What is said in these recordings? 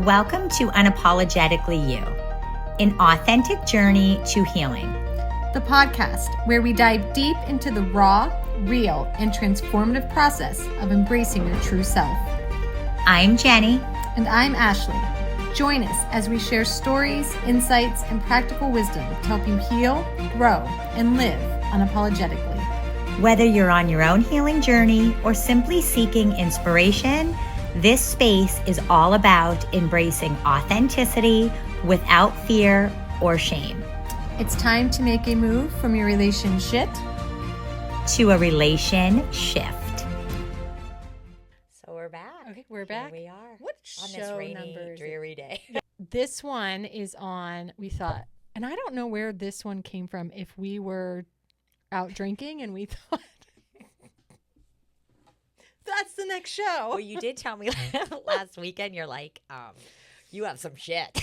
Welcome to Unapologetically You, an authentic journey to healing. The podcast where we dive deep into the raw, real, and transformative process of embracing your true self. I'm Jennie. And I'm Ashley. Join us as we share stories, insights, and practical wisdom to help you heal, grow, and live unapologetically. Whether you're on your own healing journey or simply seeking inspiration, this space is all about embracing authenticity without fear or shame. It's time to make a move from your relationship to a relation shift. So we're back. Okay, we're back. Here we are. What on show this rainy, numbers? dreary day. This one is on, we thought, and I don't know where this one came from, if we were out drinking and we thought, that's the next show. Well, you did tell me last weekend, you're like, you have some shit.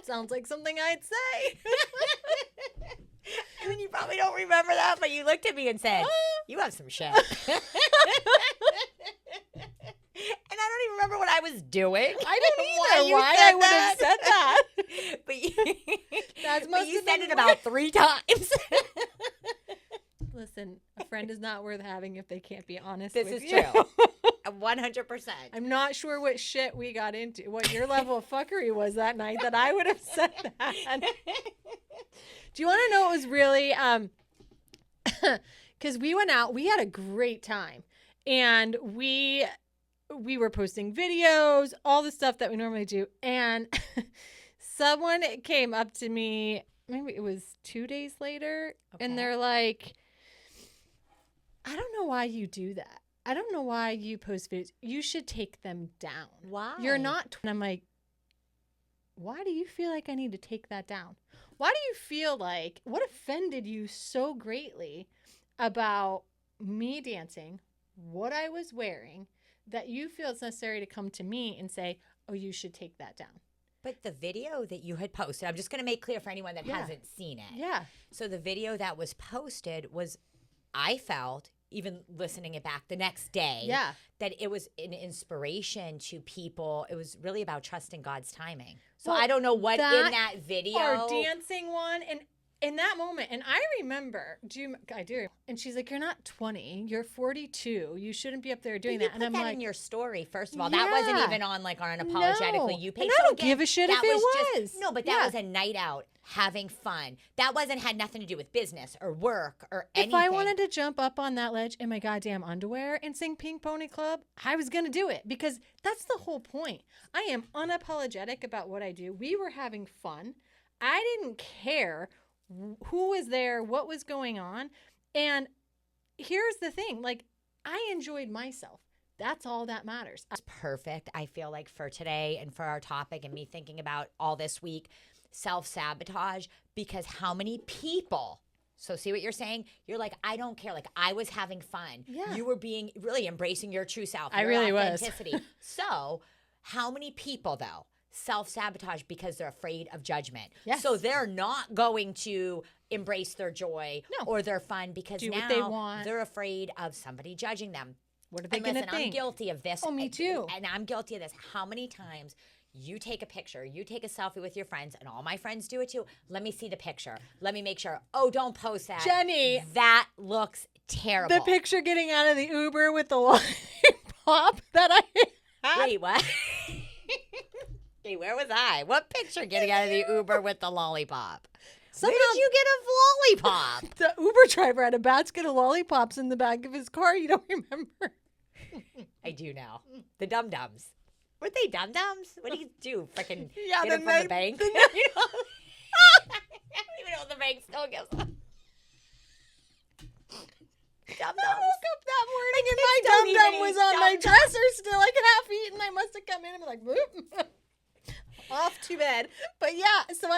Sounds like something I'd say. I mean, you probably don't remember that, but you looked at me and said, you have some shit. And I don't even remember what I was doing. I don't either. Why I would have said that. But you been said it about 3 times. Listen, a friend is not worth having if they can't be honest This with is you. true. 100%. I'm not sure what shit we got into, what your level of fuckery was that night that I would have said that. Do you want to know what was really, because we went out, we had a great time, and we were posting videos, all the stuff that we normally do, and someone came up to me, maybe it was 2 days later, and they're like, I don't know why you do that. I don't know why you post videos. You should take them down. Why? You're not. And I'm like, why do you feel like I need to take that down? Why do you feel like, what offended you so greatly about me dancing, what I was wearing, that you feel it's necessary to come to me and say, oh, you should take that down? But the video that you had posted, I'm just going to make clear for anyone that hasn't seen it. Yeah. So the video that was posted was, I felt, even listening it back the next day, that it was an inspiration to people. It was really about trusting God's timing. So I don't know what in that video. Our dancing one, and in that moment, and I remember, I do. And she's like, you're not 20, you're 42. You shouldn't be up there doing that. And I'm like, in your story, first of all, Yeah. that wasn't even on like our Unapologetically You page. And I don't give a shit if it was. No, but that was a night out, having fun. That had nothing to do with business or work or anything. If I wanted to jump up on that ledge in my goddamn underwear and sing Pink Pony Club, I was going to do it, because that's the whole point. I am unapologetic about what I do. We were having fun. I didn't care who was there, what was going on. And here's the thing, like, I enjoyed myself. That's all that matters. It's perfect, I feel like, for today and for our topic and me thinking about all this week, self-sabotage, because how many people, so see what you're saying? You're like, I don't care. Like, I was having fun. Yeah. You were being really embracing your true self. I really was. Authenticity. So how many people, though, self-sabotage because they're afraid of judgment? Yes. So they're not going to embrace their joy or their fun because do now what they want. They're afraid of somebody judging them. What are they going to think? I'm guilty of this. Oh, me too. And I'm guilty of this. How many times you take a picture, you take a selfie with your friends, and all my friends do it too. Let me see the picture. Let me make sure. Oh, don't post that. Jennie. That looks terrible. The picture getting out of the Uber with the lollipop that I had. Wait, what? Hey, where was I? What picture getting out of the Uber with the lollipop? Where did you get a lollipop? The Uber driver had a basket of lollipops in the back of his car. You don't remember? I do now. The dum-dums. Were they dum-dums? What do you do? Freaking get them from the bank? You know? Even though the bank still gives them. Dum-dums. I woke up that morning and my dum-dum was on my dresser still, like half eaten. I must have come in and been like, whoop. Off to bed. But yeah, so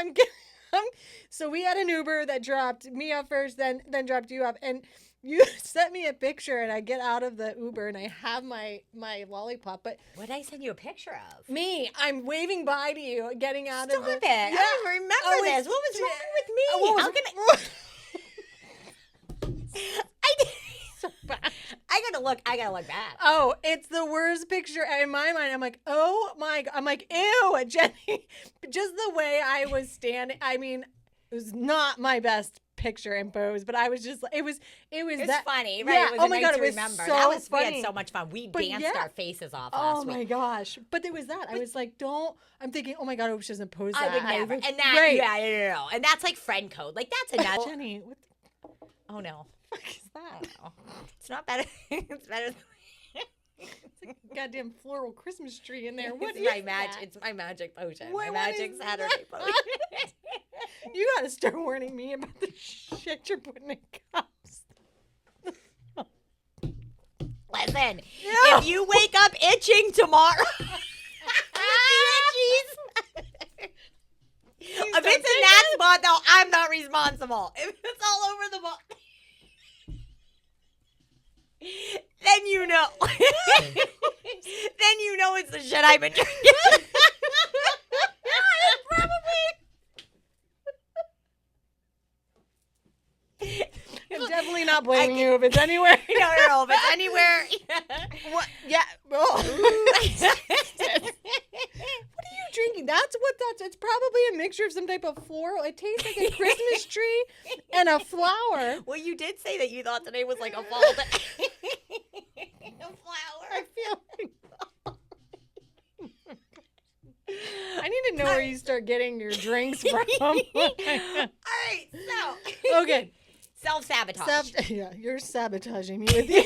so we had an Uber that dropped me off first, then dropped you off, and you sent me a picture, and I get out of the Uber and I have my lollipop. But what did I send you a picture of? Me, I'm waving bye to you, getting out of the. Stop it! Yeah. I don't remember this. What was wrong with me? How can I? So bad. I gotta look back. Oh, it's the worst picture in my mind. I'm like, oh my God. I'm like, ew, Jenny. Just the way I was standing. I mean, it was not my best picture and pose, but I was just, it was that funny, right? Yeah. It was oh my God, to it was remember. so That was funny. We had so much fun. We danced our faces off Oh last week. my gosh. But it was that. I was like, I'm thinking, oh my God, I hope she doesn't pose that. I would never. And that, right. yeah, no. And that's like friend code. Like that's enough. Jenny, what the oh no. fuck is that? It's not better. It's better. It's like a goddamn floral Christmas tree in there. What it's is my that? It's my magic potion. What magic is Saturday potion. You got to start warning me about the shit you're putting in cups. Listen, if you wake up itching tomorrow, if it's in that spot, though, I'm not responsible. If it's all over the ball, then you know. Then you know it's the shit I've been drinking. I'm definitely not blaming you if it's anywhere. No, if it's anywhere. What? Yeah. Oh. What are you drinking? It's probably a mixture of some type of floral. It tastes like a Christmas tree and a flower. Well, you did say that you thought today was like a fall day. A flower. I feel like I need to know where you start getting your drinks from. All right, so. Okay. Self-sabotage. Yeah, you're sabotaging me with you.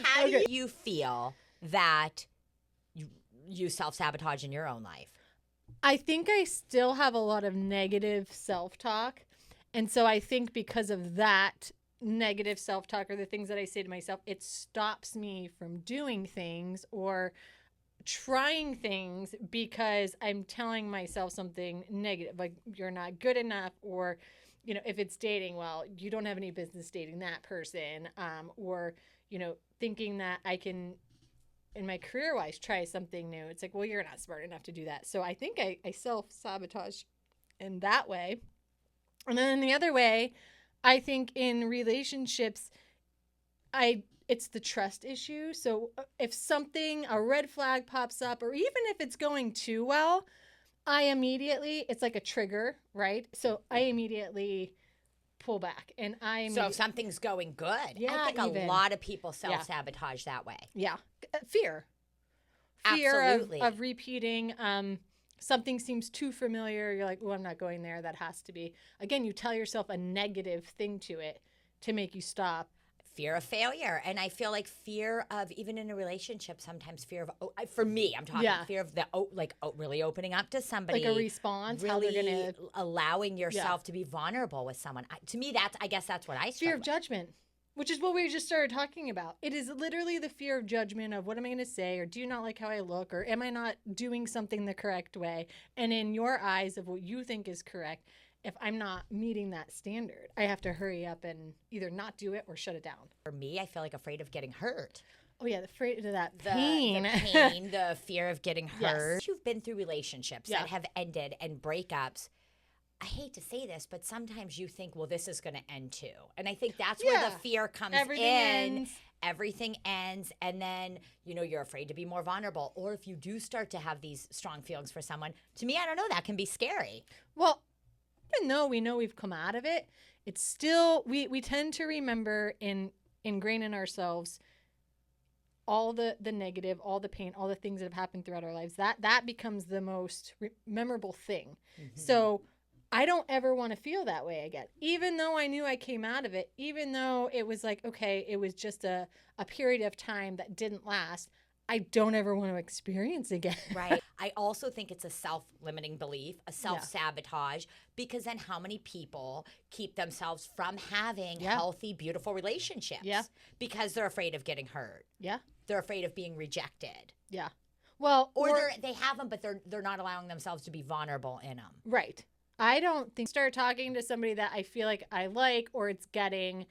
How do you feel that you self-sabotage in your own life? I think I still have a lot of negative self-talk. And so I think because of that negative self-talk or the things that I say to myself, it stops me from doing things or trying things because I'm telling myself something negative, like you're not good enough, or, you know, if it's dating, well, you don't have any business dating that person, or, you know, thinking that I can, in my career-wise, try something new. It's like, well, you're not smart enough to do that. So I think I self-sabotage in that way. And then in the other way, I think in relationships, it's the trust issue. So if a red flag pops up, or even if it's going too well, it's like a trigger, right? So I immediately pull back. So if something's going good, yeah, I think a lot of people self-sabotage that way. Yeah. Fear Absolutely. of repeating. Something seems too familiar. You're like, oh, I'm not going there. That has to be. Again, you tell yourself a negative thing to it to make you stop. Fear of failure. And I feel like fear of, even in a relationship, sometimes fear of, for me, I'm talking fear of really opening up to somebody. Like a response. Really how they're gonna, allowing yourself to be vulnerable with someone. To me, I guess that's what I struggle Fear of judgment, which is what we just started talking about. It is literally the fear of judgment of what am I going to say, or do you not like how I look, or am I not doing something the correct way? And in your eyes of what you think is correct, if I'm not meeting that standard, I have to hurry up and either not do it or shut it down. For me, I feel like afraid of getting hurt. Oh, yeah, afraid of that pain. The pain, the fear of getting hurt. Yes. You've been through relationships that have ended and breakups. I hate to say this, but sometimes you think, well, this is going to end too. And I think that's where the fear comes in. Everything ends. And then, you're afraid to be more vulnerable. Or if you do start to have these strong feelings for someone, to me, I don't know, that can be scary. Well, even though we know we've come out of it, it's still, we tend to remember and ingrain in ourselves all the negative, all the pain, all the things that have happened throughout our lives. That becomes the most memorable thing. Mm-hmm. So I don't ever want to feel that way again. Even though I knew I came out of it, even though it was like, okay, it was just a period of time that didn't last, I don't ever want to experience again. Right. I also think it's a self-limiting belief, a self-sabotage, because then how many people keep themselves from having healthy, beautiful relationships? Yeah. Because they're afraid of getting hurt. Yeah. They're afraid of being rejected. Yeah. Well, or they have them, but they're not allowing themselves to be vulnerable in them. Right. I don't think start talking to somebody that I feel like I like, or it's getting,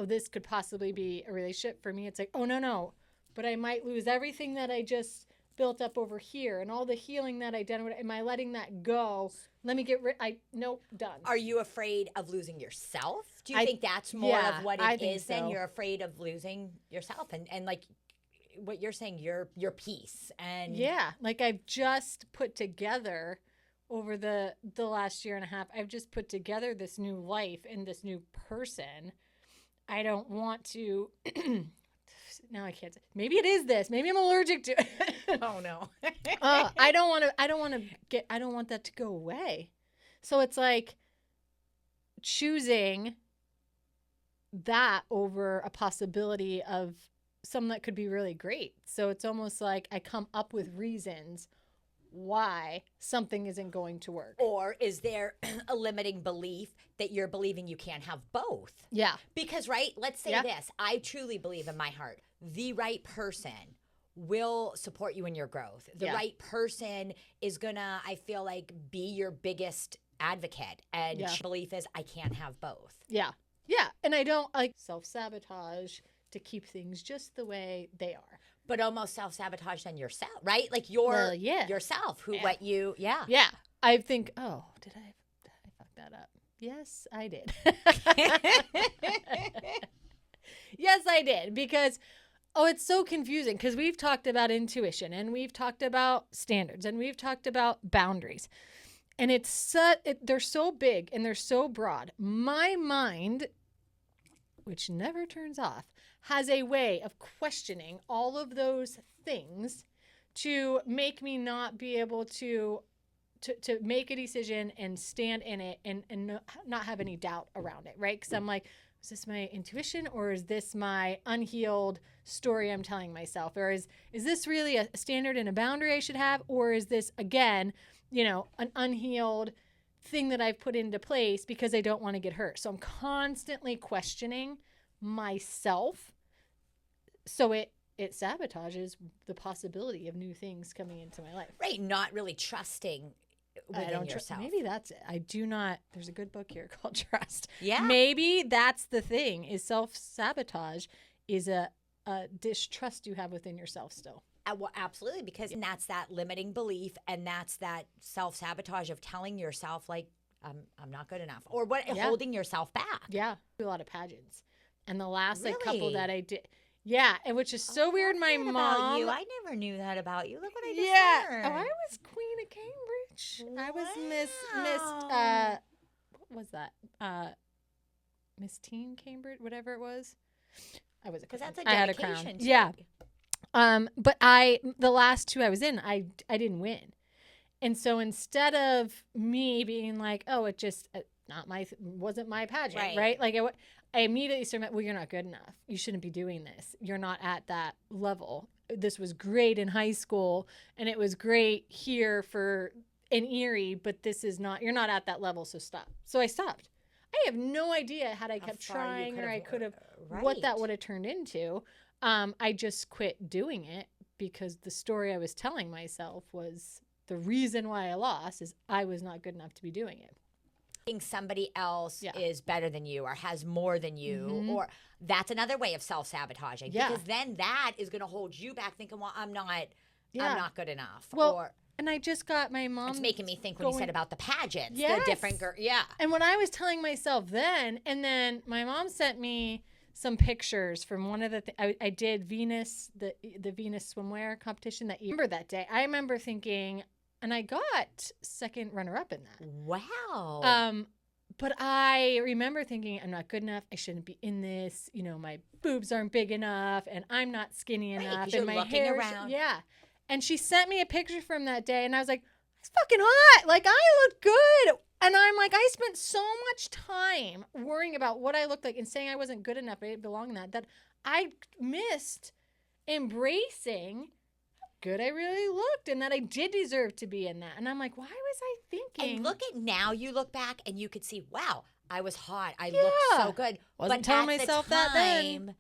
this could possibly be a relationship for me. It's like, oh, no. But I might lose everything that I just built up over here and all the healing that I done, am I letting that go? Let me get rid. Nope, done. Are you afraid of losing yourself? Do you think that's more of what it is? So. Then you're afraid of losing yourself and like what you're saying, your peace. And yeah, like I've just put together over the last year and a half, I've just put together this new life and this new person. I don't want to. Now I can't say. Maybe it is this. Maybe I'm allergic to it. Oh no. I don't want that to go away. So it's like choosing that over a possibility of something that could be really great. So it's almost like I come up with reasons why something isn't going to work. Or is there a limiting belief that you're believing you can't have both? Yeah. Because, right, let's say this. I truly believe in my heart, the right person will support you in your growth. The right person is gonna, I feel like, be your biggest advocate. And belief is I can't have both. Yeah. Yeah. And I don't like self-sabotage to keep things just the way they are. But almost self-sabotage then yourself, right? Like yourself, what you, Yeah. I think, oh, did I fuck that up? Yes, I did. Yes, I did. Because, it's so confusing because we've talked about intuition and we've talked about standards and we've talked about boundaries. And they're so big and they're so broad. My mind, which never turns off, has a way of questioning all of those things to make me not be able to make a decision and stand in it and not have any doubt around it, right? Because I'm like, is this my intuition or is this my unhealed story I'm telling myself? Or is this really a standard and a boundary I should have? Or is this, again, an unhealed thing that I've put into place because I don't want to get hurt? So I'm constantly questioning myself. So it sabotages the possibility of new things coming into my life. Right, not really trusting within yourself. Maybe that's it. I do not. There's a good book here called Trust. Yeah. Maybe that's the thing, is self-sabotage is a distrust you have within yourself still. Well, absolutely, because that's that limiting belief and that's that self-sabotage of telling yourself, like, I'm not good enough. Or holding yourself back. Yeah. A lot of pageants. And the last couple that I did. Yeah, and which is so weird. My mom. About you. I never knew that about you. Look what I just learned. Oh, I was Queen of Cambridge. Wow. I was what was that? Miss Teen Cambridge, whatever it was. I was because that's a dedication. I had a crown. Yeah. But the last two I was in, I didn't win, and so instead of me being like, oh, it just wasn't my pageant, right? Like I immediately started, well, you're not good enough. You shouldn't be doing this. You're not at that level. This was great in high school, and it was great here in Erie, but this is not, you're not at that level, so stop. So I stopped. I have no idea had I kept trying or I could have, what that would have turned into. I just quit doing it because the story I was telling myself was the reason why I lost is I was not good enough to be doing it. Somebody else is better than you or has more than you, or that's another way of self-sabotaging, because then that is going to hold you back thinking, well, I'm not good enough. Well, and I just got my mom. It's making me think when you said about the pageants, the different girl. Yeah. And when I was telling myself then, and then my mom sent me some pictures from one of the I did Venus, the Venus swimwear competition that year. I remember that day. I remember thinking, and I got second runner-up in that. Wow. But I remember thinking, I'm not good enough. I shouldn't be in this. My boobs aren't big enough, and I'm not skinny enough. And my hair around. Yeah. And she sent me a picture from that day, and I was like, it's fucking hot. Like, I look good. And I'm like, I spent so much time worrying about what I looked like and saying I wasn't good enough, I didn't belong in that I missed embracing good I really looked and that I did deserve to be in that. And I'm like, why was I thinking? And look at now, you look back and you could see, wow, I was hot. I looked so good. Wasn't telling myself that then.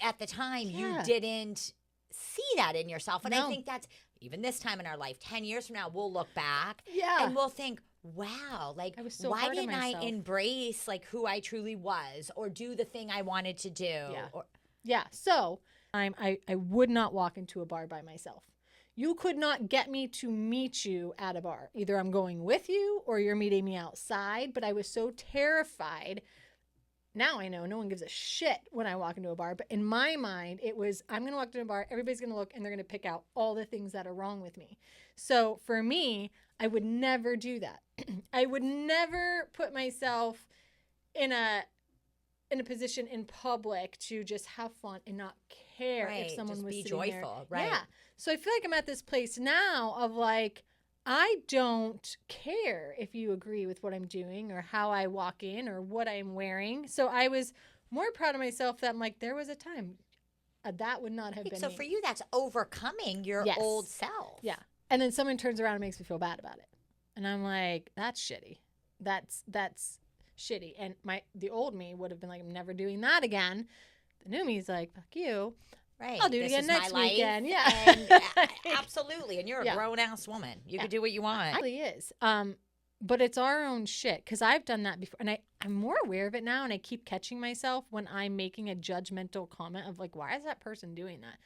At the time, you didn't see that in yourself. And I think that's, even this time in our life, 10 years from now, we'll look back and we'll think, wow, like, why didn't I embrace like who I truly was or do the thing I wanted to do? So I would not walk into a bar by myself. You could not get me to meet you at a bar. Either I'm going with you or you're meeting me outside. But I was so terrified. Now I know no one gives a shit when I walk into a bar. But in my mind, it was, I'm going to walk into a bar, everybody's going to look, and they're going to pick out all the things that are wrong with me. So for me, I would never do that. I would never put myself in a position in public to just have fun and not care if someone just was be sitting joyful, there. right? Yeah. So I feel like I'm at this place now of like, I don't care if you agree with what I'm doing or how I walk in or what I'm wearing. So I was more proud of myself that I'm like, there was a time that would not have been So me. for you, that's overcoming your old self. Yeah. And then someone turns around and makes me feel bad about it. And I'm like, that's shitty. That's shitty. And the old me would have been like, I'm never doing that again. The new me's like, fuck you. Right. I'll do it again next weekend. Yeah. And, absolutely. And you're a grown-ass woman. You can do what you want. It really is. But it's our own shit. Because I've done that before. And I'm more aware of it now. And I keep catching myself when I'm making a judgmental comment of like, why is that person doing that?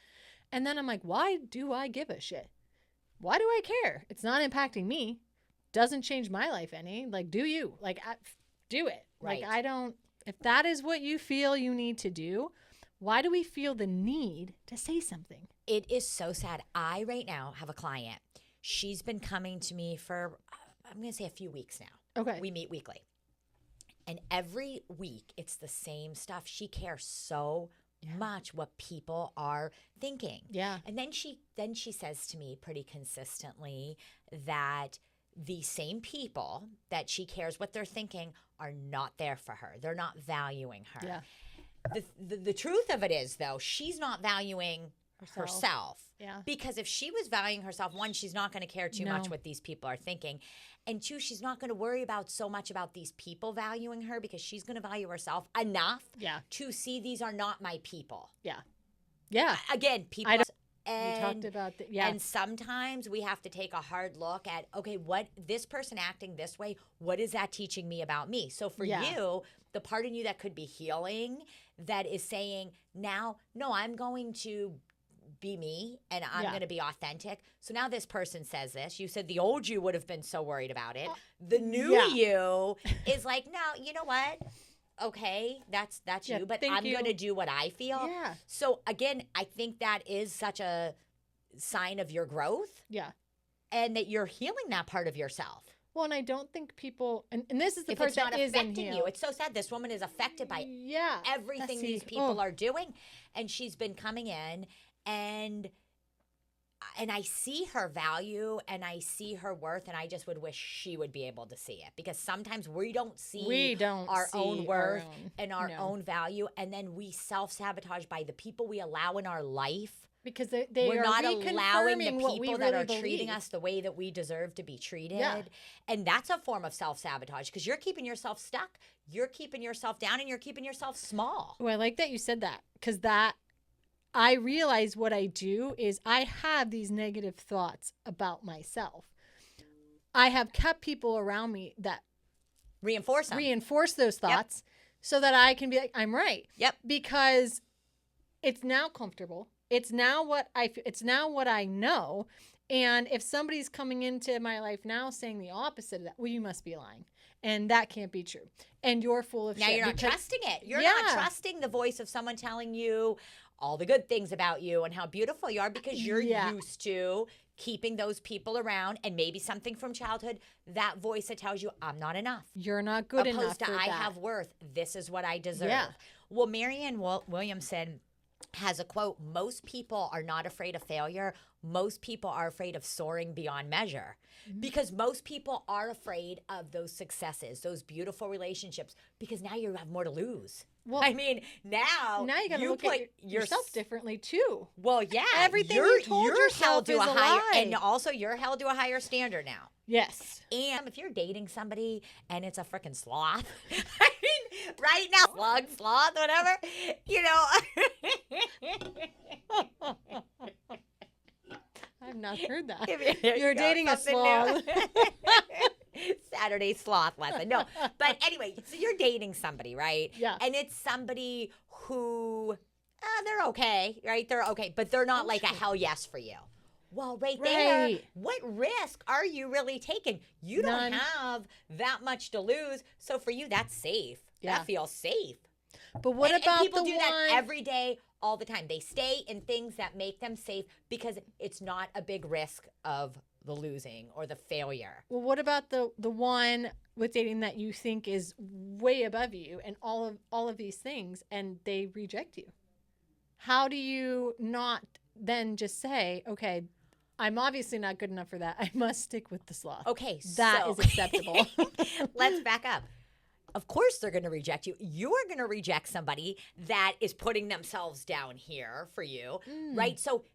And then I'm like, why do I give a shit? Why do I care? It's not impacting me. Doesn't change my life any. Like, do you? Like, do it. Right. Like, I don't. If that is what you feel you need to do, why do we feel the need to say something? It is so sad. I right now have a client. She's been coming to me for, I'm going to say a few weeks now. Okay. We meet weekly. And every week it's the same stuff. She cares so much what people are thinking. Yeah. And then she says to me pretty consistently that the same people that she cares what they're thinking are not there for her. They're not valuing her. Yeah. The truth of it is, though, she's not valuing herself. Yeah. Because if she was valuing herself, one, she's not going to care too much what these people are thinking. And two, she's not going to worry about so much about these people valuing her because she's going to value herself enough to see these are not my people. Yeah. Yeah. Again, people. We talked about that. Yeah. And sometimes we have to take a hard look at, okay, what this person acting this way, what is that teaching me about me? So for you, the part in you that could be healing, that is saying now, no, I'm going to be me and I'm going to be authentic. So now this person says this. You said the old you would have been so worried about it. The new you is like, no, you know what? Okay, that's you, but I'm going to do what I feel. Yeah. So again, I think that is such a sign of your growth. Yeah. And that you're healing that part of yourself. Well, and I don't think people, and this is the if part it's not that isn't affecting you. It's so sad. This woman is affected by everything these people are doing. And she's been coming in and I see her value and I see her worth, and I just would wish she would be able to see it, because sometimes we don't see our own worth and our own value, and then we self-sabotage by the people we allow in our life. Because we're are not allowing the people that are believe. treating us the way that we deserve to be treated. Yeah. And that's a form of self-sabotage, because you're keeping yourself stuck, you're keeping yourself down, and you're keeping yourself small. Oh, I like that you said that, because I realize what I do is I have these negative thoughts about myself. I have kept people around me that reinforce those thoughts so that I can be like, I'm right. Yep. Because it's now comfortable. It's now what I know. And if somebody's coming into my life now saying the opposite of that, well, you must be lying. And that can't be true. And you're full of shit. Now you're not trusting it. You're not trusting the voice of someone telling you all the good things about you and how beautiful you are, because you're used to keeping those people around, and maybe something from childhood, that voice that tells you I'm not enough. You're not good enough. Opposed to I have worth. This is what I deserve. Yeah. Well, Marianne Williamson has a quote: most people are not afraid of failure. Most people are afraid of soaring beyond measure. Because most people are afraid of those successes, those beautiful relationships, because now you have more to lose. Well, I mean, now you got to look at yourself differently too. Well, yeah, everything you told yourself is a lie, and also you're held to a higher standard now. Yes. And if you're dating somebody and it's a freaking sloth, I mean, right now, sloth, whatever, you know. I've not heard that. You're dating a sloth. Saturday sloth lesson. No, but anyway, so you're dating somebody, right? Yeah. And it's somebody who, they're okay, right? They're okay, but they're not like a hell yes for you. Well, right there, what risk are you really taking? You don't have that much to lose. So for you, that's safe. Yeah. That feels safe. But what about people do that every day, all the time. They stay in things that make them safe because it's not a big risk of the losing or the failure. Well, what about the one with dating that you think is way above you and all of these things, and they reject you? How do you not then just say, okay, I'm obviously not good enough for that. I must stick with the sloth. Okay, that is acceptable. Let's back up. Of course they're going to reject you. You are going to reject somebody that is putting themselves down here for you, right? So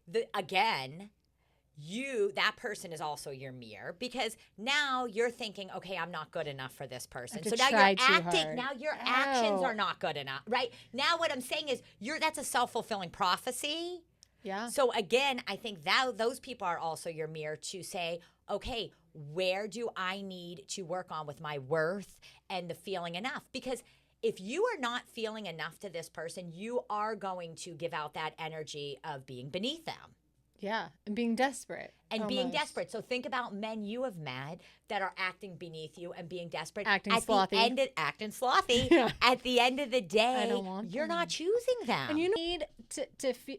that person is also your mirror, because now you're thinking, okay, I'm not good enough for this person. So now your actions are not good enough, right? Now what I'm saying is that's a self-fulfilling prophecy. Yeah. So again, I think that those people are also your mirror to say, okay, where do I need to work on with my worth and the feeling enough? Because if you are not feeling enough to this person, you are going to give out that energy of being beneath them. Yeah, and being desperate. Being desperate. So think about men you have met that are acting beneath you and being desperate. Acting slothy. Acting slothy. Yeah. At the end of the day, you're them. Not choosing them. And you need to feel.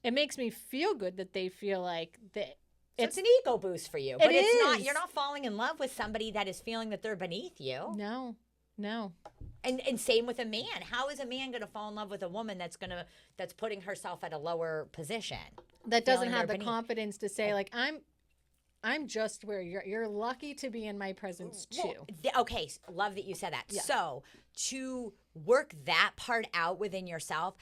It makes me feel good that they feel like that. It's an ego boost for you. But it's not. You're not falling in love with somebody that is feeling that they're beneath you. No. And same with a man. How is a man going to fall in love with a woman that's putting herself at a lower position? That doesn't have the confidence to say, like, I'm just where you're lucky to be in my presence too. Okay, love that you said that. Yeah. So to work that part out within yourself,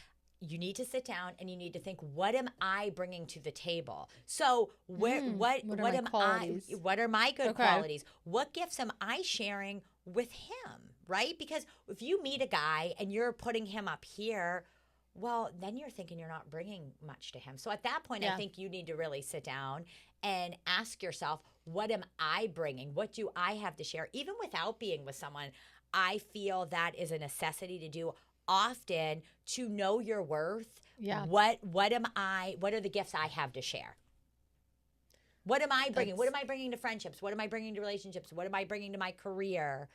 you need to sit down and you need to think, what am I bringing to the table? So what are my good qualities? What gifts am I sharing with him, right? Because if you meet a guy and you're putting him up here, well, then you're thinking you're not bringing much to him. So at that point, I think you need to really sit down and ask yourself, what am I bringing? What do I have to share? Even without being with someone, I feel that is a necessity to do often, to know your worth. Yeah. What are the gifts I have to share? What am I bringing? What am I bringing to friendships? What am I bringing to relationships? What am I bringing to my career?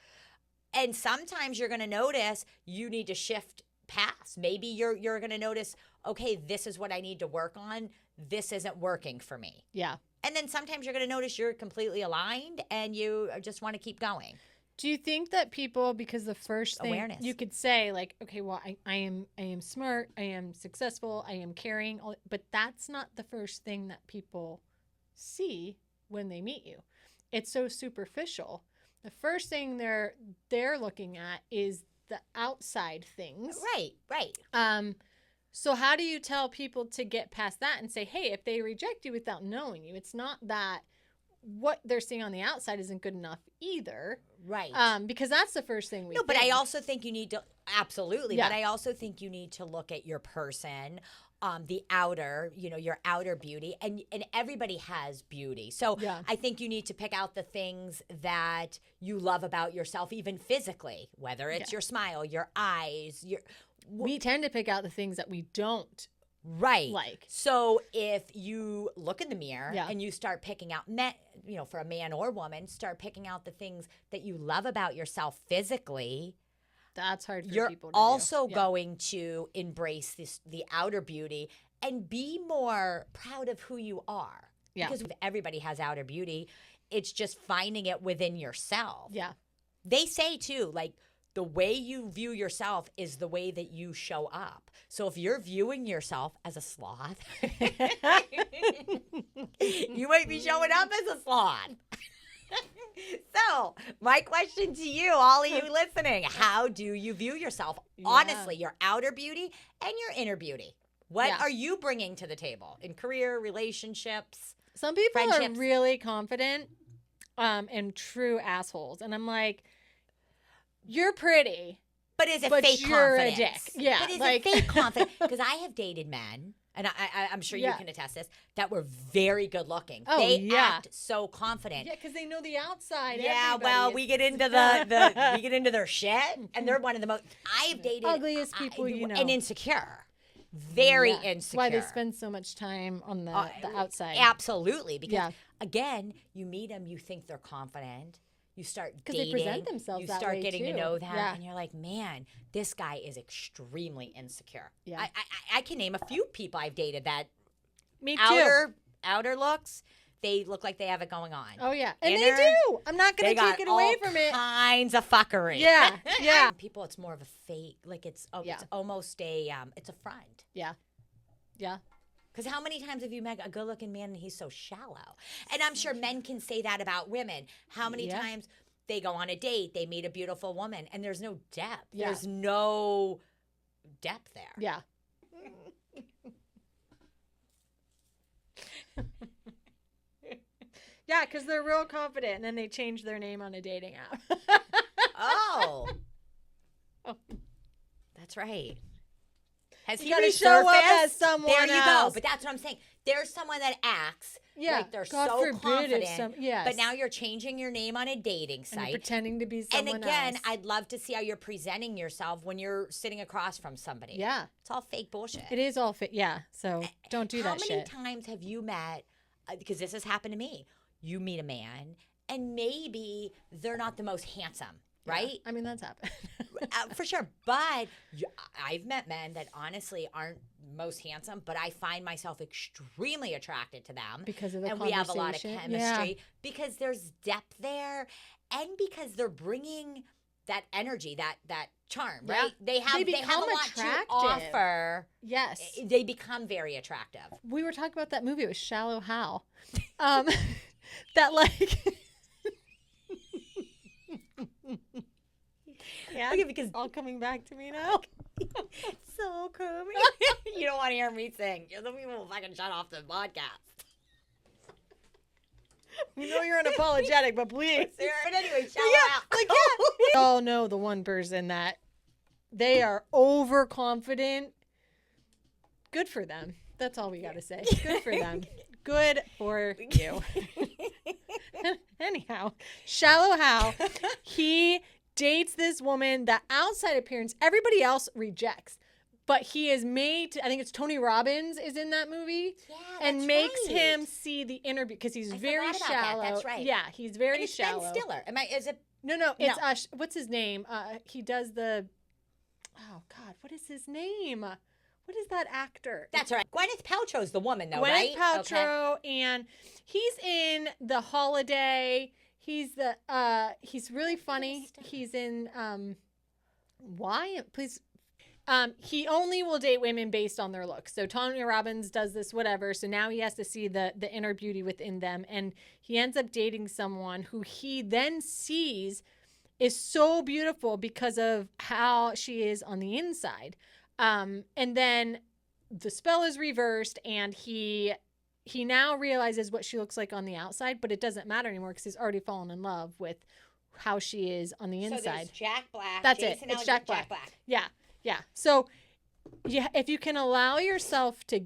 And sometimes you're going to notice you need to shift paths. Maybe you're going to notice, okay, this is what I need to work on. This isn't working for me. Yeah. And then sometimes you're going to notice you're completely aligned and you just want to keep going. Do you think that people, because the first thing you could say, like, okay, well, I am smart, I am successful, I am caring, but that's not the first thing that people see when they meet you. It's so superficial. The first thing they're looking at is the outside things. Right. So how do you tell people to get past that and say, hey, if they reject you without knowing you, it's not that what they're seeing on the outside isn't good enough either. Right. Because that's the first thing we think. But I also think you need to, absolutely, yeah. But I also think you need to look at your person, the outer, your outer beauty, and everybody has beauty. So I think you need to pick out the things that you love about yourself, even physically, whether it's your smile, your eyes, we tend to pick out the things that we don't like. So if you look in the mirror and you start picking out, for a man or woman, start picking out the things that you love about yourself physically. That's hard for people to do. You're also going to embrace the outer beauty and be more proud of who you are. Yeah. Because everybody has outer beauty. It's just finding it within yourself. Yeah. They say too, like, the way you view yourself is the way that you show up. So if you're viewing yourself as a sloth, you might be showing up as a sloth. So my question to you, all of you listening, how do you view yourself? Honestly, your outer beauty and your inner beauty. What are you bringing to the table in career, relationships, Some people friendships? Are really confident and true assholes. And I'm like, you're pretty. But is it fake you're confidence? A dick. Yeah. But is it fake confidence? Because I have dated men, and I'm sure you can attest this, that were very good looking. Oh, they act so confident. Yeah, because they know the outside. Yeah, well, we get into we get into their shit, and they're one of the most. I've dated ugliest people you know, and insecure. very insecure. Why they spend so much time on the outside. Absolutely. Because, again, you meet them, you think they're confident. You start dating. Because they present themselves that way, You start getting to know them, Yeah. and you're like, man, this guy is extremely insecure. Yeah. I can name a few people I've dated that Me too. outer looks, they look like they have it going on. Oh, yeah. And they do. I'm not going to take it away from it. Kinds of fuckery. Yeah. Yeah. People, it's more of a fake. Like it's almost it's a front. Yeah. Yeah. Because how many times have you met a good-looking man and he's so shallow? And I'm sure men can say that about women. How many times they go on a date, they meet a beautiful woman, and there's no depth. Yeah. There's no depth there. Yeah. Yeah, because they're real confident, and then they change their name on a dating app. Oh. That's right. Has he gotta show up as someone There you else. go. But that's what I'm saying. There's someone that acts like they're God so forbid if confident. But now you're changing your name on a dating site. And you're pretending to be someone And again, else. I'd love to see how you're presenting yourself when you're sitting across from somebody. Yeah. It's all fake bullshit. It is all fake. Yeah. So don't do that shit. How many times have you met, because this has happened to me, you meet a man and maybe they're not the most handsome, right? Yeah. I mean, that's happened. For sure. But I've met men that honestly aren't most handsome, but I find myself extremely attracted to them. Because of the and conversation. We have a lot of chemistry because there's depth there and because they're bringing that energy, that charm, right? They have a lot to offer. Yes. They become very attractive. We were talking about that movie. It was Shallow Hal. That like... Yeah, okay, because all coming back to me now. So coming. You don't want to hear me sing. You're the people who fucking shut off the podcast. We know you're unapologetic, but please. But anyway, shout out. We all know the one person that they are overconfident. Good for them. That's all we got to say. Good for them. Good for you. Anyhow, Shallow Hal, he dates this woman that outside appearance everybody else rejects, but he is made to, I think it's Tony Robbins is in that movie, and makes him see the inner, because he's very shallow. That's right. Yeah, he's very and it's shallow. Ben Stiller. Is it? No, it's what's his name? He does the. Oh God, what is his name? What is that actor? That's right. Gwyneth Paltrow's the woman, though, right? Gwyneth Paltrow, and he's in The Holiday. He's he's really funny. He's in why? Please. He only will date women based on their looks. So Tony Robbins does this, whatever. So now he has to see the inner beauty within them, and he ends up dating someone who he then sees is so beautiful because of how she is on the inside. And then the spell is reversed, and he now realizes what she looks like on the outside, but it doesn't matter anymore because he's already fallen in love with how she is on the inside. So there's Jack Black. That's Jason it. It's Jack Black. Yeah. Yeah. So if you can allow yourself to,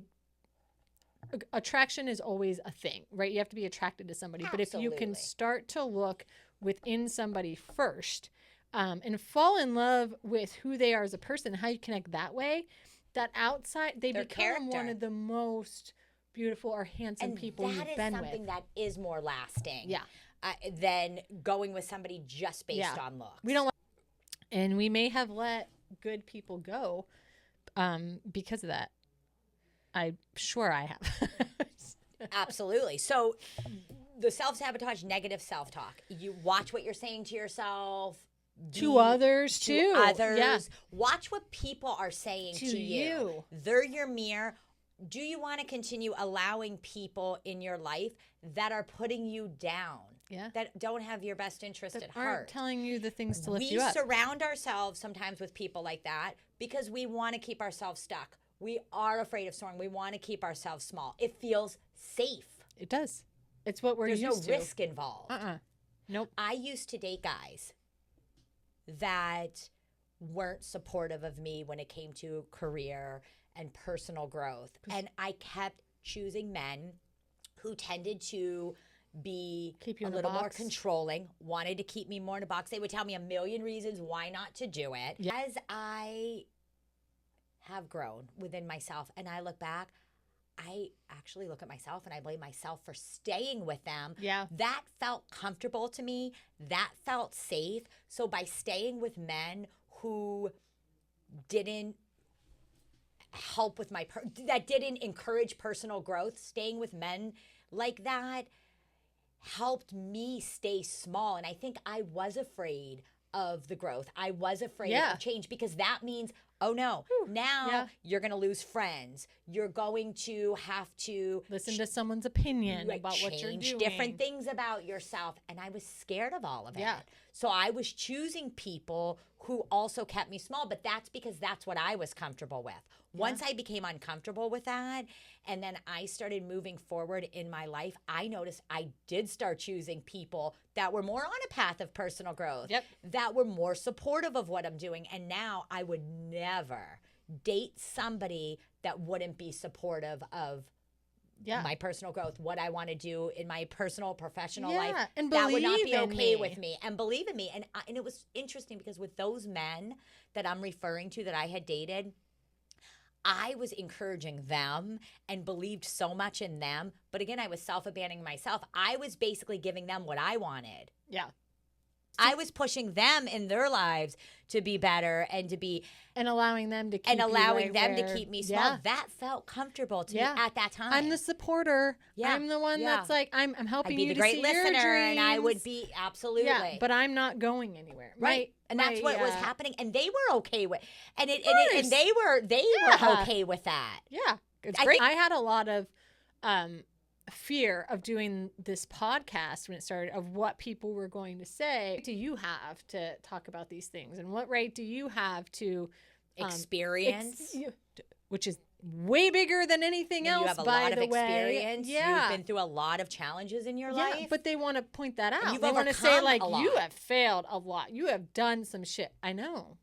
attraction is always a thing, right? You have to be attracted to somebody. Absolutely. But if you can start to look within somebody first, and fall in love with who they are as a person, how you connect that way, that outside, they become one of the most beautiful or handsome people you've been with. That is something that is more lasting than going with somebody just based on looks. And we may have let good people go because of that. I'm sure I have. Absolutely. So the self-sabotage, negative self-talk. You watch what you're saying to yourself. To others, too. Yeah. Watch what people are saying to you. They're your mirror. Do you want to continue allowing people in your life that are putting you down? Yeah. That don't have your best interest at heart. Aren't telling you the things to lift you up. We surround ourselves sometimes with people like that because we want to keep ourselves stuck. We are afraid of soaring. We want to keep ourselves small. It feels safe. It does. It's what we're used to. There's no risk involved. Nope. I used to date guys that weren't supportive of me when it came to career and personal growth. And I kept choosing men who tended to be a little more controlling, wanted to keep me more in a box. They would tell me a million reasons why not to do it. Yeah. As I have grown within myself. And I look back, I actually look at myself and I blame myself for staying with them. Yeah. That felt comfortable to me. That felt safe. So by staying with men who didn't help with that didn't encourage personal growth, staying with men like that helped me stay small. And I think I was afraid of the growth. I was afraid of change, because that means, oh no, now you're going to lose friends. You're going to have to listen to someone's opinion about what you're doing. Different things about yourself. And I was scared of all of it. So I was choosing people who also kept me small, but that's because that's what I was comfortable with. Once I became uncomfortable with that, and then I started moving forward in my life, I noticed I did start choosing people that were more on a path of personal growth, that were more supportive of what I'm doing. And now I would never date somebody that wouldn't be supportive of my personal growth, what I want to do in my personal, professional life. And that would not be okay with me. And believe in me. And it was interesting, because with those men that I'm referring to that I had dated, I was encouraging them and believed so much in them. But again, I was self-abandoning myself. I was basically giving them what I wanted. Yeah. I was pushing them in their lives to be better and to be... And allowing them to keep to keep me small. Yeah. That felt comfortable to me at that time. I'm the supporter. Yeah. I'm the one that's like, I'm helping you to see your dreams. I'd be the great listener, and I would be, absolutely. Yeah, but I'm not going anywhere. Right. And that's what was happening. And they were okay with and they were okay with that. Yeah. It's great. I had a lot of fear of doing this podcast when it started, of what people were going to say. What do you have to talk about these things, and what right do you have to experience, which is way bigger than anything else? You have a lot of experience. You've been through a lot of challenges in your life. But they want to point that out. They want to say, like, you have failed a lot. You have done some shit. I know.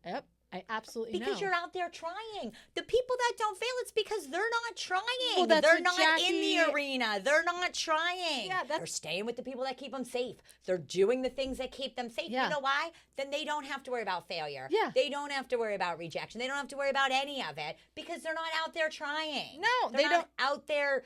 Yep. I absolutely know. Because you're out there trying. The people that don't fail, it's because they're not trying. Well, they're not in the arena. They're not trying. Yeah, they're staying with the people that keep them safe. They're doing the things that keep them safe. Yeah. You know why? Then they don't have to worry about failure. Yeah. They don't have to worry about rejection. They don't have to worry about any of it, because they're not out there trying. No, they're not out there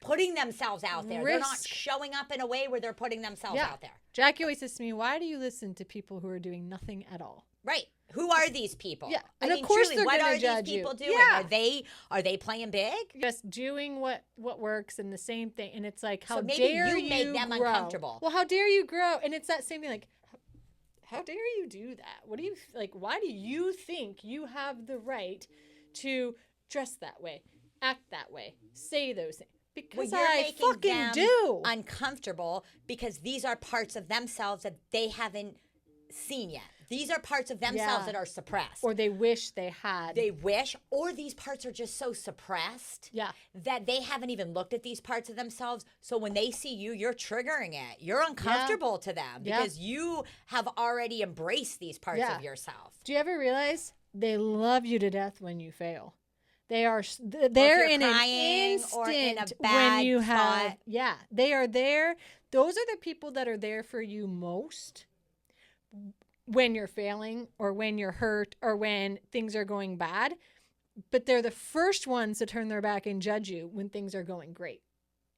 putting themselves out there. They're not showing up in a way where they're putting themselves out there. Jackie always says to me, why do you listen to people who are doing nothing at all? Right. Who are these people? Yeah. I And mean, of course truly, they're what going are to judge these people you. doing? Yeah. Are they playing big? Just doing what works, and the same thing. And it's like, how so maybe dare you make them grow? Uncomfortable. Well, how dare you grow? And it's that same thing, like, how dare you do that? What do you, like, why do you think you have the right to dress that way, act that way, say those things? Because I fucking do. Uncomfortable, because these are parts of themselves that they haven't seen yet. These are parts of themselves that are suppressed. Or they wish they had. They wish, or these parts are just so suppressed that they haven't even looked at these parts of themselves. So when they see you, you're triggering it. You're uncomfortable to them because you have already embraced these parts of yourself. Do you ever realize they love you to death when you fail? They're in an instant or in a bad when you spot. have they are there. Those are the people that are there for you most when you're failing, or when you're hurt, or when things are going bad. But they're the first ones to turn their back and judge you when things are going great.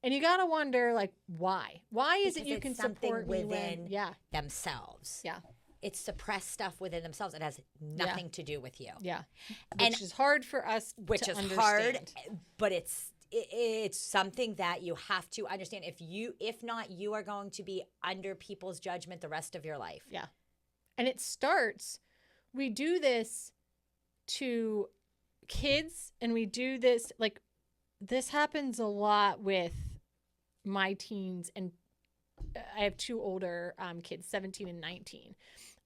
And you got to wonder, like, why? Why is it you can support me within themselves? Yeah. It's suppressed stuff within themselves. It has nothing to do with you. Yeah. Which is hard for us to understand. Hard, but it's something that you have to understand. If not, you are going to be under people's judgment the rest of your life. Yeah. And it starts, we do this to kids, and we do this, like, this happens a lot with my teens, and I have two older kids, 17 and 19.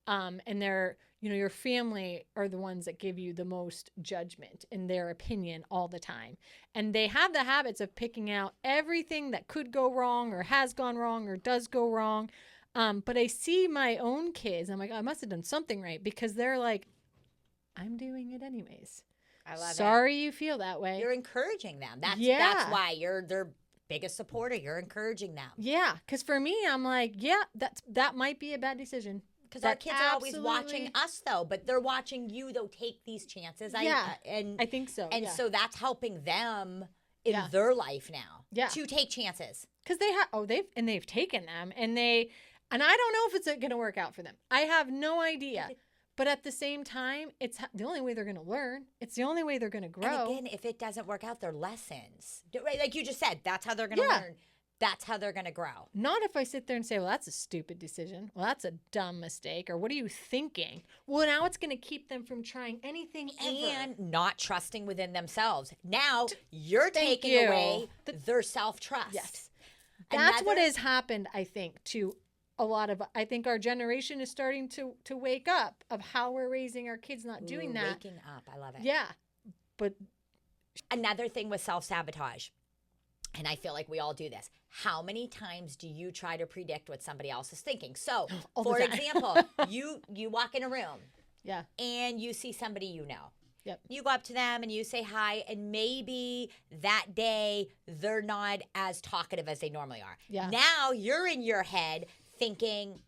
And they're, your family are the ones that give you the most judgment in their opinion all the time. And they have the habits of picking out everything that could go wrong, or has gone wrong, or does go wrong. But I see my own kids, I'm like, I must have done something right, because they're like, I'm doing it anyways. I love it. Sorry you feel that way. You're encouraging them. That's why you're their biggest supporter. You're encouraging them. Yeah, because for me, I'm like, that might be a bad decision. Because our kids are always watching us, though, but they're watching you, though, take these chances. I think so. And so that's helping them in their life now to take chances. Because they've taken them, and I don't know if it's going to work out for them. I have no idea. But at the same time, it's the only way they're going to learn. It's the only way they're going to grow. And again, if it doesn't work out, they're lessons. Right? Like you just said, that's how they're going to learn. That's how they're going to grow. Not if I sit there and say, well, that's a stupid decision. Well, that's a dumb mistake. Or what are you thinking? Well, now it's going to keep them from trying anything ever. And not trusting within themselves. Now you're taking away their self-trust. Yes. That's what has happened, I think, to a lot of, I think our generation is starting to wake up of how we're raising our kids, not doing that. Waking up. I love it. Yeah. But another thing with self-sabotage, and I feel like we all do this. How many times do you try to predict what somebody else is thinking? So, for example, you walk in a room. Yeah. And you see somebody you know. Yep. You go up to them and you say hi, and maybe that day they're not as talkative as they normally are. Yeah. Now you're in your head thinking,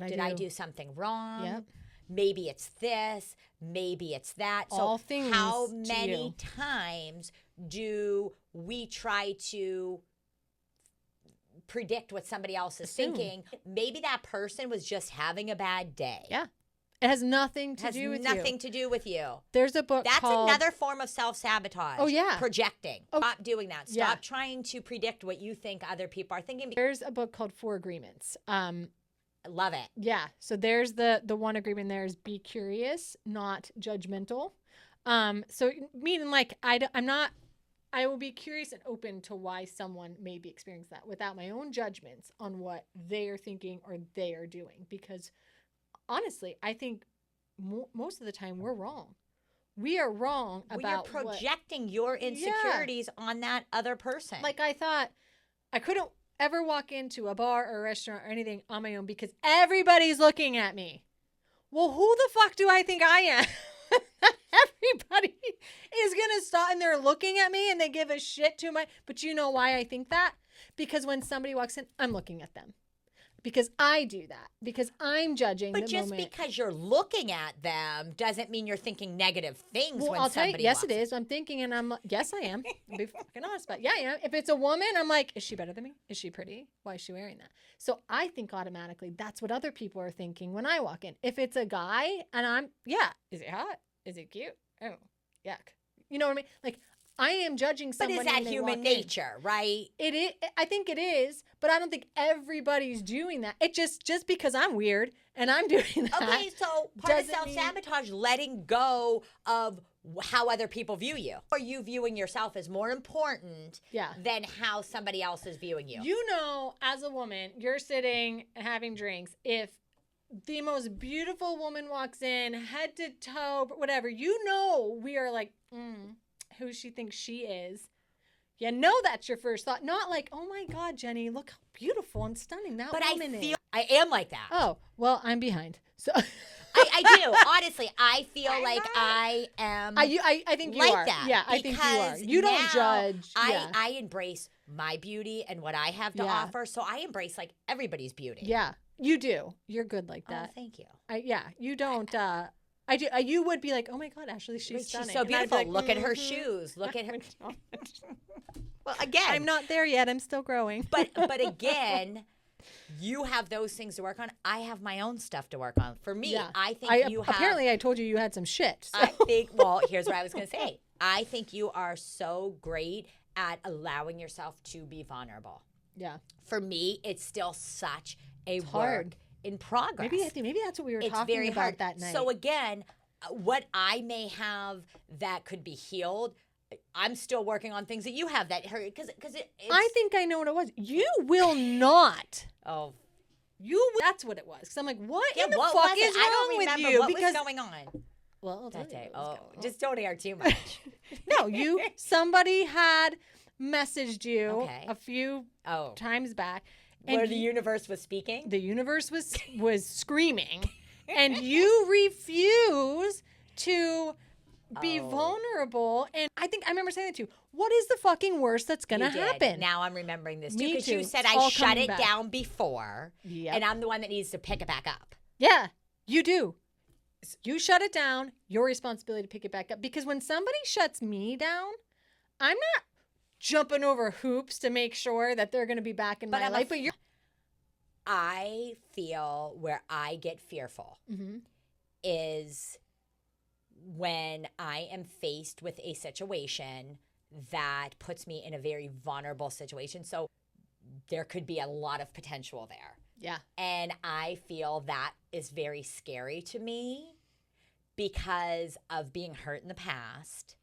did I do something wrong? Yep. Maybe it's this, maybe it's that. All so things how many times do we try to predict what somebody else is thinking? Maybe that person was just having a bad day. Yeah. It has nothing to do with you. Has nothing to do with you. There's a book called... That's another form of self-sabotage. Oh, yeah. Projecting. Stop doing that. Stop Yeah. trying to predict what you think other people are thinking. There's a book called 4 Agreements. Love it. Yeah. So there's the one agreement there is be curious, not judgmental. So meaning like I will be curious and open to why someone may be experiencing that without my own judgments on what they are thinking or they are doing. Because honestly, I think most of the time we're wrong. We are wrong about you're projecting your insecurities on that other person. Like I thought I couldn't ever walk into a bar or a restaurant or anything on my own because everybody's looking at me. Well, who the fuck do I think I am? Everybody is going to stop and they're looking at me and they give a shit to my... But you know why I think that? Because when somebody walks in, I'm looking at them. Because I do that. Because I'm judging the moment. But just because you're looking at them doesn't mean you're thinking negative things when I'll tell you, yes, walks it is. I'm thinking and I'm like, yes, I am. I'll be fucking honest about it. Yeah, I am. If it's a woman, I'm like, is she better than me? Is she pretty? Why is she wearing that? So I think automatically that's what other people are thinking when I walk in. If it's a guy and is he hot? Is he cute? Oh, yuck. You know what I mean? Like, I am judging someone. But is that human nature, right? It is. I think it is, but I don't think everybody's doing that. It just because I'm weird and I'm doing that. Okay, so part of self-sabotage, letting go of how other people view you. Or you viewing yourself as more important than how somebody else is viewing you. You know, as a woman, you're sitting and having drinks. If the most beautiful woman walks in, head to toe, whatever, you know we are like, who she thinks she is. You know that's your first thought. Not like, oh my God, Jenny, look how beautiful and stunning that woman is. I am like that. Oh, well, I'm behind. So I do. Honestly, I feel I am I think you like are. that. Yeah, I think you are. You don't judge. I embrace my beauty and what I have to offer. So I embrace like everybody's beauty. Yeah, you do. You're good like that. Oh, thank you. You don't... I do. You would be like, oh my God, Ashley, she's stunning. She's so beautiful. Like, look at her shoes. Look at her. Well, again, I'm not there yet. I'm still growing. But again, you have those things to work on. I have my own stuff to work on. For me, I think you have. Apparently, I told you had some shit. So. I think. Well, here's what I was going to say. I think you are so great at allowing yourself to be vulnerable. Yeah. For me, it's still such a work in progress. Maybe that's what we were talking about that night. So again, what I may have that could be healed, I'm still working on things that you have that hurt because I think I know what it was. You will not. Oh, that's what it was. Because I'm like, what in the what fuck was is it? I don't wrong remember with you? What because was going on? Well, that day. Just don't air too much. No, somebody had messaged you a few times back. Where the universe was speaking? The universe was screaming. And you refuse to be vulnerable. And I think I remember saying that to you. What is the fucking worst that's going to happen? Now I'm remembering this too. Me Because too. you said I shut it down before. Yep. And I'm the one that needs to pick it back up. Yeah, you do. You shut it down, your responsibility to pick it back up. Because when somebody shuts me down, I'm not jumping over hoops to make sure that they're going to be back in my life. But I feel where I get fearful is when I am faced with a situation that puts me in a very vulnerable situation. So there could be a lot of potential there. Yeah. And I feel that is very scary to me because of being hurt in the past.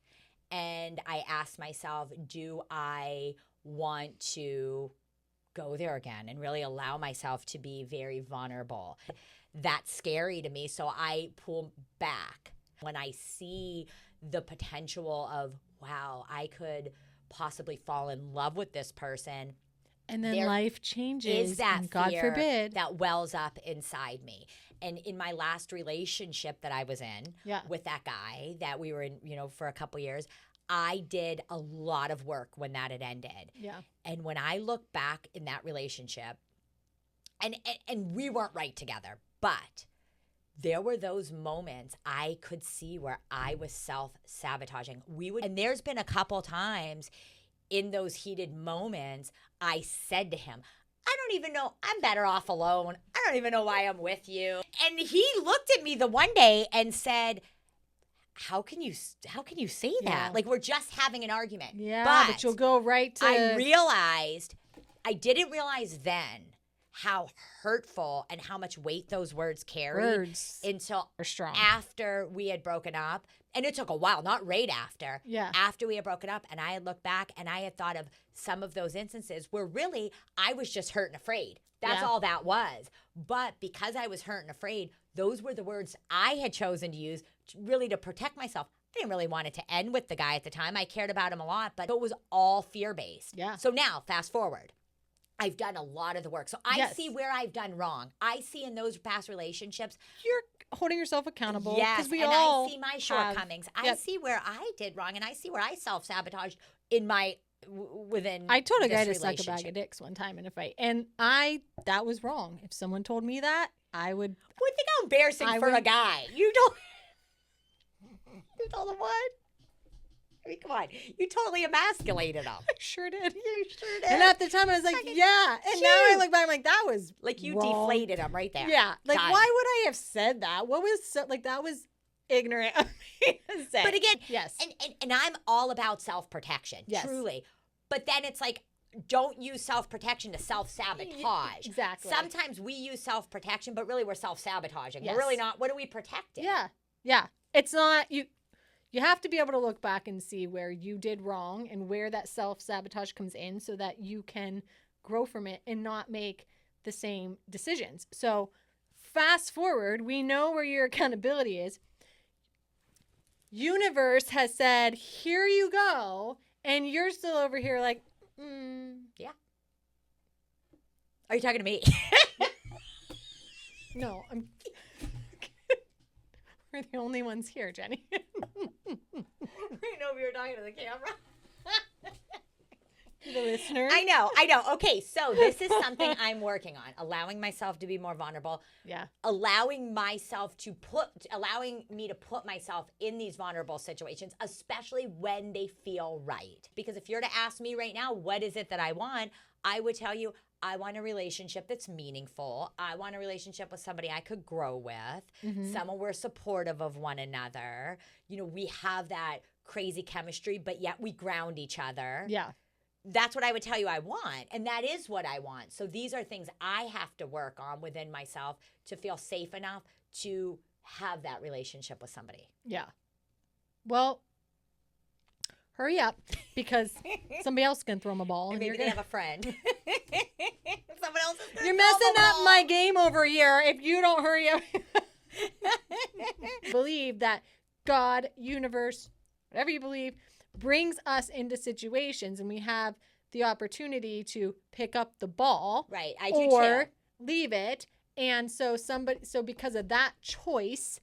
And I ask myself, do I want to go there again and really allow myself to be very vulnerable? That's scary to me. So I pull back when I see the potential of, wow, I could possibly fall in love with this person. And then life changes. Is that and God fear forbid that wells up inside me? And in my last relationship that I was in with that guy that we were in, for a couple years, I did a lot of work when that had ended. Yeah. And when I look back in that relationship, and we weren't right together, but there were those moments I could see where I was self-sabotaging. And there's been a couple times in those heated moments, I said to him, I don't even know, I'm better off alone. I don't even know why I'm with you. And he looked at me the one day and said, how can you say that? Like, we're just having an argument. Yeah, but you'll go right to... I didn't realize then how hurtful and how much weight those words carry until after we had broken up. And it took a while, not right after. Yeah. After we had broken up, and I had looked back and I had thought of some of those instances where really I was just hurt and afraid. That's all that was. But because I was hurt and afraid, those were the words I had chosen to use really to protect myself. I didn't really want it to end with the guy at the time. I cared about him a lot, but it was all fear-based. Yeah. So now, fast forward. I've done a lot of the work. So I see where I've done wrong. I see in those past relationships. You're holding yourself accountable. Yes, and I see my shortcomings. I see where I did wrong, and I see where I self-sabotaged in my within I told a guy to suck a bag of dicks one time in a fight, and that was wrong. If someone told me that, I would think how embarrassing for a guy. You told him what? I mean, come on. You totally emasculated him. I sure did. You sure did. And at the time, I was like, yeah. And now I look back, I'm like, that was like you wrong. deflated him right there. Yeah. Like, why would I have said that? What was that was ignorant of me to say. But again, yes. And I'm all about self-protection, truly. But then it's like, don't use self-protection to self-sabotage. Exactly. Sometimes we use self-protection, but really we're self-sabotaging. We're really not. What are we protecting? Yeah. Yeah. It's not you. You have to be able to look back and see where you did wrong and where that self-sabotage comes in so that you can grow from it and not make the same decisions. So fast forward, we know where your accountability is. Universe has said, here you go. And you're still over here like, yeah. Are you talking to me? No, we're the only ones here, Jenny. I know we were talking to the camera. The listeners. I know. Okay, so this is something I'm working on. Allowing myself to be more vulnerable. Yeah. Allowing me to put myself in these vulnerable situations, especially when they feel right. Because if you're to ask me right now, what is it that I want? I would tell you, I want a relationship that's meaningful. I want a relationship with somebody I could grow with, someone we're supportive of one another. We have that crazy chemistry, but yet we ground each other. Yeah. That's what I would tell you I want, and that is what I want. So these are things I have to work on within myself to feel safe enough to have that relationship with somebody. Yeah. Well, hurry up, because somebody else can throw them a ball. And maybe they have a friend. Someone else is You're messing up my game over here if you don't hurry up. Believe that God, universe, whatever you believe, brings us into situations, and we have the opportunity to pick up the ball, right? I do or too. Leave it. And so because of that choice,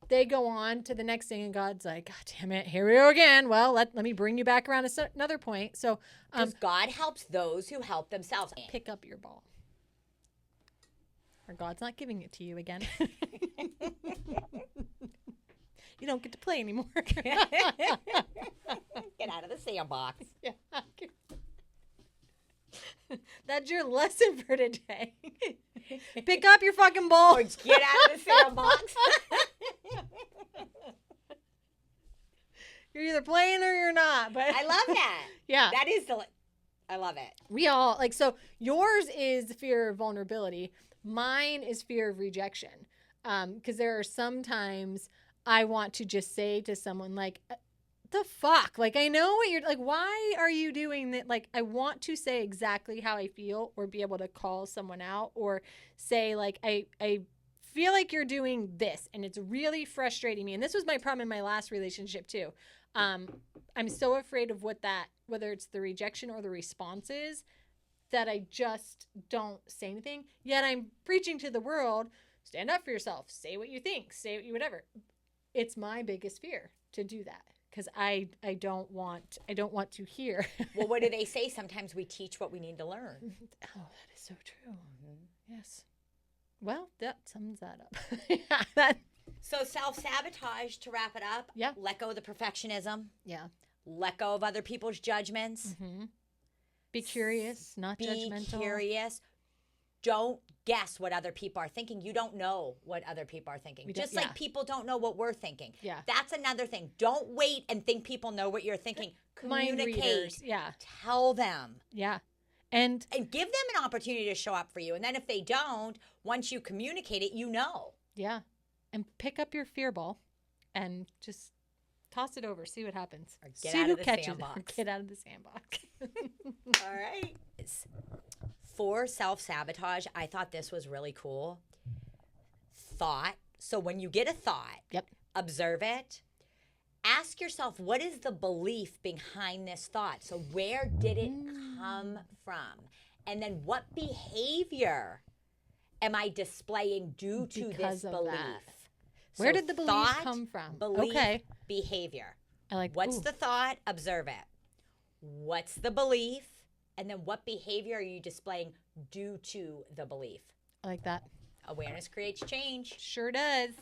they go on to the next thing, and God's like, God damn it, here we go again. Well, let me bring you back around to another point. So, because God helps those who help themselves. Pick up your ball. or God's not giving it to you again. You don't get to play anymore. Get out of the sandbox. Yeah. That's your lesson for today. Pick up your fucking ball. Or get out of the sandbox. You're either playing or you're not. But I love that. Yeah. That is I love it. We all, like, so yours is fear of vulnerability. Mine is fear of rejection. Because there are sometimes I want to just say to someone, like, the fuck? Like, I know what you're, like, why are you doing that? Like, I want to say exactly how I feel, or be able to call someone out, or say, like, I feel like you're doing this and it's really frustrating me. And this was my problem in my last relationship too. I'm so afraid of whether it's the rejection or the response is, that I just don't say anything. Yet I'm preaching to the world, stand up for yourself, say what you think, say whatever. It's my biggest fear to do that, because I don't want to hear. Well, what do they say? Sometimes we teach what we need to learn. Oh, that is so true. Mm-hmm. Yes. Well, that sums that up. So self-sabotage, to wrap it up. Yeah. Let go of the perfectionism. Yeah. Let go of other people's judgments. Mm-hmm. Be curious, not judgmental. Be curious. Don't guess what other people are thinking. You don't know what other people are thinking. Just like people don't know what we're thinking. Yeah. That's another thing. Don't wait and think people know what you're thinking. Communicate. Yeah. Tell them. Yeah. And give them an opportunity to show up for you. And then if they don't, once you communicate it, you know. Yeah. And pick up your fear ball and just toss it over. See what happens. Or get out of the sandbox. Get out of the sandbox. All right. For self-sabotage, I thought this was really cool. Thought. So when you get a thought, observe it. Ask yourself, what is the belief behind this thought? So where did it come from? And then what behavior am I displaying due to this belief? So where did the belief come from? Belief, behavior. I like that. What's the thought? Observe it. What's the belief? And then what behavior are you displaying due to the belief? I like that. Awareness creates change. Sure does.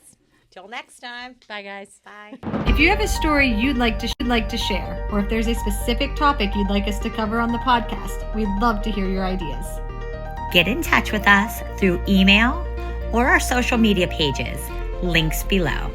Till next time. Bye, guys. Bye. If you have a story you'd like to share, or if there's a specific topic you'd like us to cover on the podcast, we'd love to hear your ideas. Get in touch with us through email or our social media pages. Links below.